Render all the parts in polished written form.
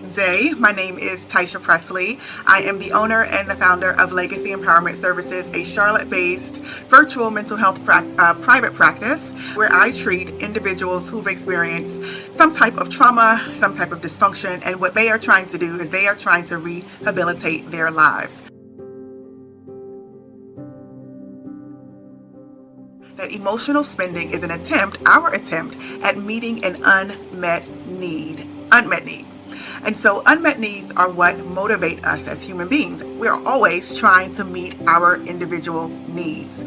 day. My name is Taisha Presley. I am the owner and the founder of Legacy Empowerment Services, a Charlotte-based virtual mental health private practice where I treat individuals who've experienced some type of trauma, some type of dysfunction, and what they are trying to do is they are trying to rehabilitate their lives. That emotional spending is our attempt at meeting an unmet need. And so unmet needs are what motivate us as human beings. We're always trying to meet our individual needs.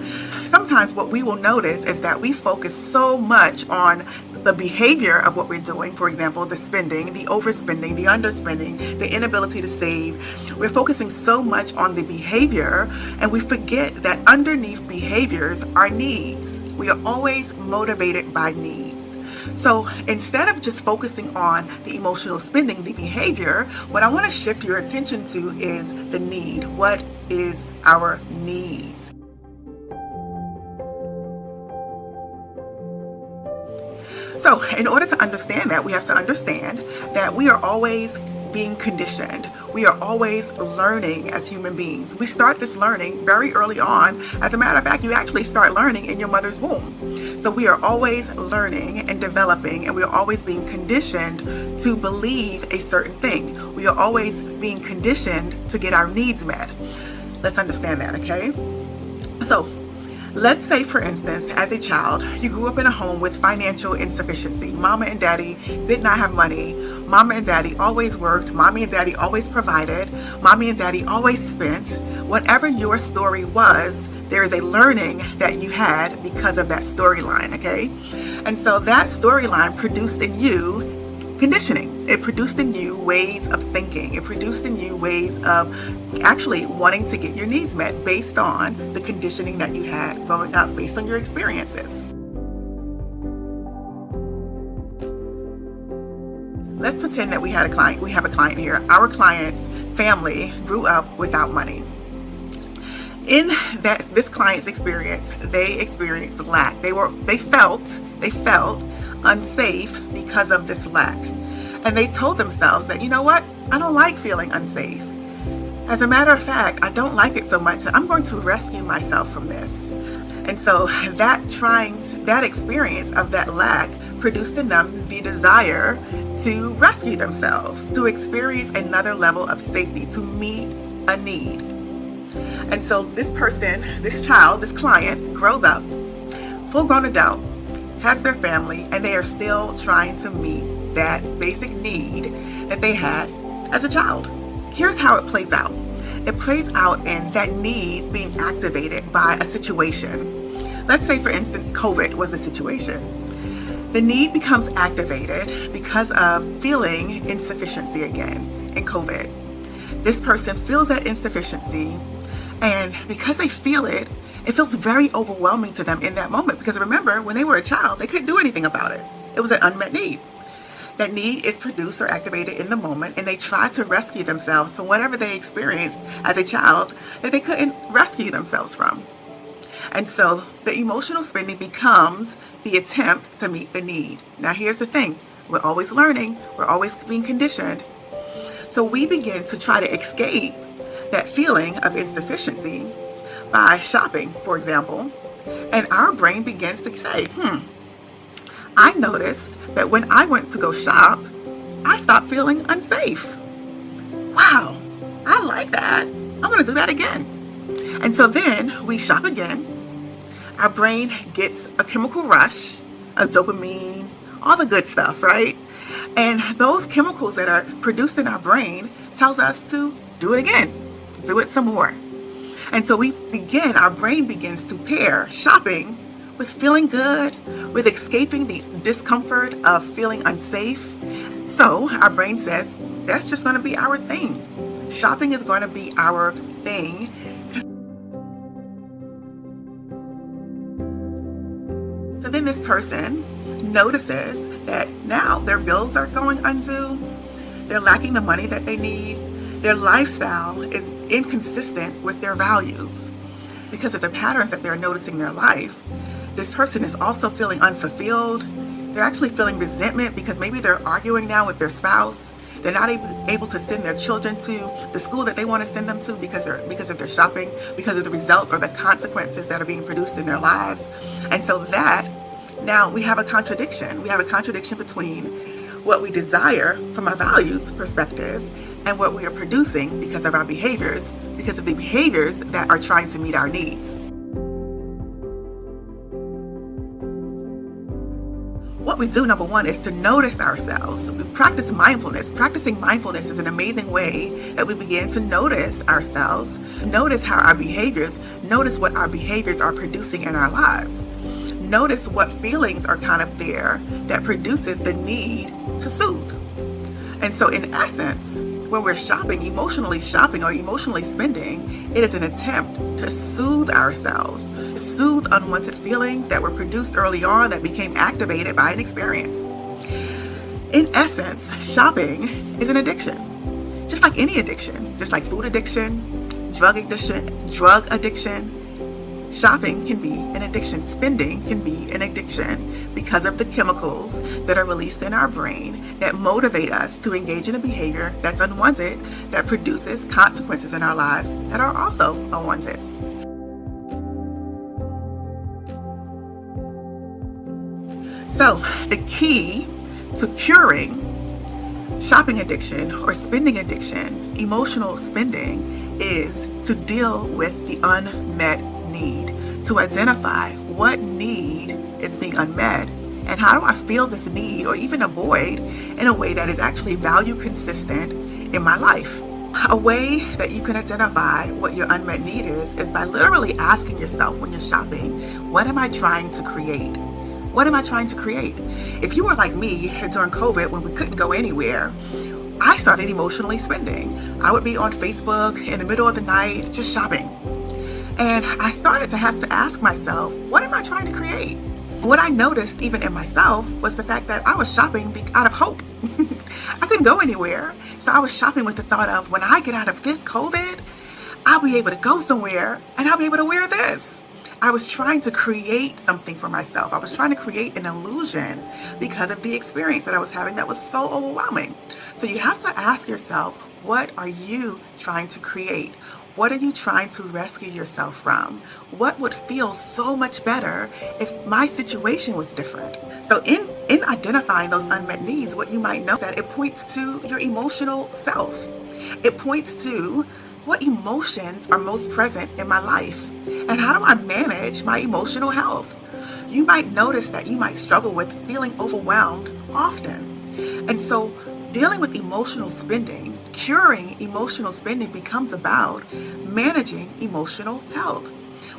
Sometimes what we will notice is that we focus so much on the behavior of what we're doing, for example, the spending, the overspending, the underspending, the inability to save. We're focusing so much on the behavior, and we forget that underneath behaviors are needs. We are always motivated by needs. So instead of just focusing on the emotional spending, the behavior, what I want to shift your attention to is the need. What is our needs? So in order to understand that, we have to understand that we are always being conditioned. We are always learning as human beings. We start this learning very early on. As a matter of fact, you actually start learning in your mother's womb. So we are always learning and developing, and we are always being conditioned to believe a certain thing. We are always being conditioned to get our needs met. Let's understand that, okay? So let's say, for instance, as a child, you grew up in a home with financial insufficiency. Mama and daddy did not have money. Mama and daddy always worked. Mommy and daddy always provided. Mommy and daddy always spent. Whatever your story was, there is a learning that you had because of that storyline, okay? And so that storyline produced in you conditioning. It produced in you ways of thinking. It produced in you ways of actually wanting to get your needs met based on the conditioning that you had growing up, based on your experiences. Let's pretend that we have a client here. Our client's family grew up without money. In this client's experience, they experienced lack. They felt unsafe because of this lack. And they told themselves that, you know what? I don't like feeling unsafe. As a matter of fact, I don't like it so much that I'm going to rescue myself from this. And so that experience of that lack produced in them the desire to rescue themselves, to experience another level of safety, to meet a need. And so this person, this child, this client grows up, full-grown adult, has their family, and they are still trying to meet that basic need that they had as a child. Here's how it plays out. It plays out in that need being activated by a situation. Let's say, for instance, COVID was a situation. The need becomes activated because of feeling insufficiency again in COVID. This person feels that insufficiency, and because they feel it, it feels very overwhelming to them in that moment. Because remember, when they were a child, they couldn't do anything about it. It was an unmet need. That need is produced or activated in the moment, and they try to rescue themselves from whatever they experienced as a child that they couldn't rescue themselves from. And so the emotional spending becomes the attempt to meet the need. Now here's the thing. We're always learning. We're always being conditioned. So we begin to try to escape that feeling of insufficiency by shopping, for example. And our brain begins to say, I noticed that when I went to go shop, I stopped feeling unsafe. Wow, I like that. I'm going to do that again. And so then we shop again. Our brain gets a chemical rush of dopamine, all the good stuff, right? And those chemicals that are produced in our brain tells us to do it again, do it some more. And so our brain begins to pair shopping with feeling good, with escaping the discomfort of feeling unsafe. So our brain says, that's just going to be our thing. Shopping is going to be our thing. So then this person notices that now their bills are going undue. They're lacking the money that they need. Their lifestyle is inconsistent with their values. Because of the patterns that they're noticing in their life, this person is also feeling unfulfilled. They're actually feeling resentment because maybe they're arguing now with their spouse They're not able to send their children to the school that they want to send them to because of their shopping, because of the results or the consequences that are being produced in their lives. And so that now we have a contradiction. We have a contradiction between what we desire from a values perspective and what we are producing because of our behaviors, because of the behaviors that are trying to meet our needs. What we do, number one, is to notice ourselves. We practice mindfulness. Practicing mindfulness is an amazing way that we begin to notice ourselves, notice how our behaviors, notice what our behaviors are producing in our lives. Notice what feelings are kind of there that produces the need to soothe. And so in essence, when we're emotionally shopping or emotionally spending, it is an attempt to soothe ourselves, soothe unwanted feelings that were produced early on that became activated by an experience. In essence, shopping is an addiction, just like any addiction, just like food addiction, drug addiction. Shopping can be an addiction. Spending can be an addiction because of the chemicals that are released in our brain that motivate us to engage in a behavior that's unwanted, that produces consequences in our lives that are also unwanted. So the key to curing shopping addiction or spending addiction, emotional spending, is to deal with the unmet need, to identify what need is being unmet and how do I feel this need or even avoid in a way that is actually value consistent in my life. A way that you can identify what your unmet need is by literally asking yourself when you're shopping, what am I trying to create? What am I trying to create? If you were like me during COVID when we couldn't go anywhere, I started emotionally spending. I would be on Facebook in the middle of the night just shopping. And I started to have to ask myself, what am I trying to create? What I noticed even in myself was the fact that I was shopping out of hope. I couldn't go anywhere. So I was shopping with the thought of, when I get out of this COVID, I'll be able to go somewhere and I'll be able to wear this. I was trying to create something for myself. I was trying to create an illusion because of the experience that I was having that was so overwhelming. So you have to ask yourself, what are you trying to create? What are you trying to rescue yourself from? What would feel so much better if my situation was different? So in identifying those unmet needs, what you might know is that it points to your emotional self. It points to what emotions are most present in my life and how do I manage my emotional health? You might notice that you might struggle with feeling overwhelmed often. And so dealing with emotional spending, curing emotional spending becomes about managing emotional health.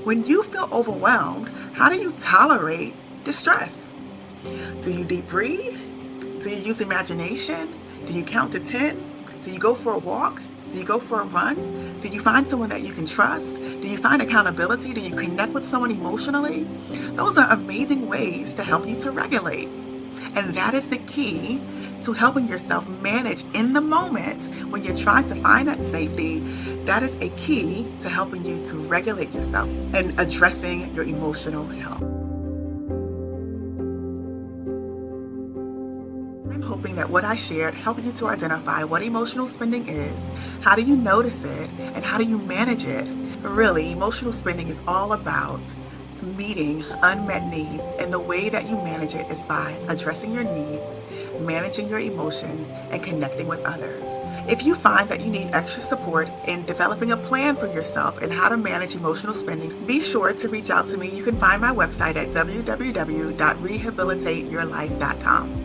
When you feel overwhelmed, how do you tolerate distress? Do you deep breathe? Do you use imagination? Do you count to 10? Do you go for a walk? Do you go for a run? Do you find someone that you can trust? Do you find accountability? Do you connect with someone emotionally? Those are amazing ways to help you to regulate. And that is the key to helping yourself manage in the moment when you're trying to find that safety. That is a key to helping you to regulate yourself and addressing your emotional health. I'm hoping that what I shared helped you to identify what emotional spending is, how do you notice it, and how do you manage it. Really, emotional spending is all about meeting unmet needs, and the way that you manage it is by addressing your needs, managing your emotions, and connecting with others. If you find that you need extra support in developing a plan for yourself and how to manage emotional spending, be sure to reach out to me. You can find my website at www.rehabilitateyourlife.com.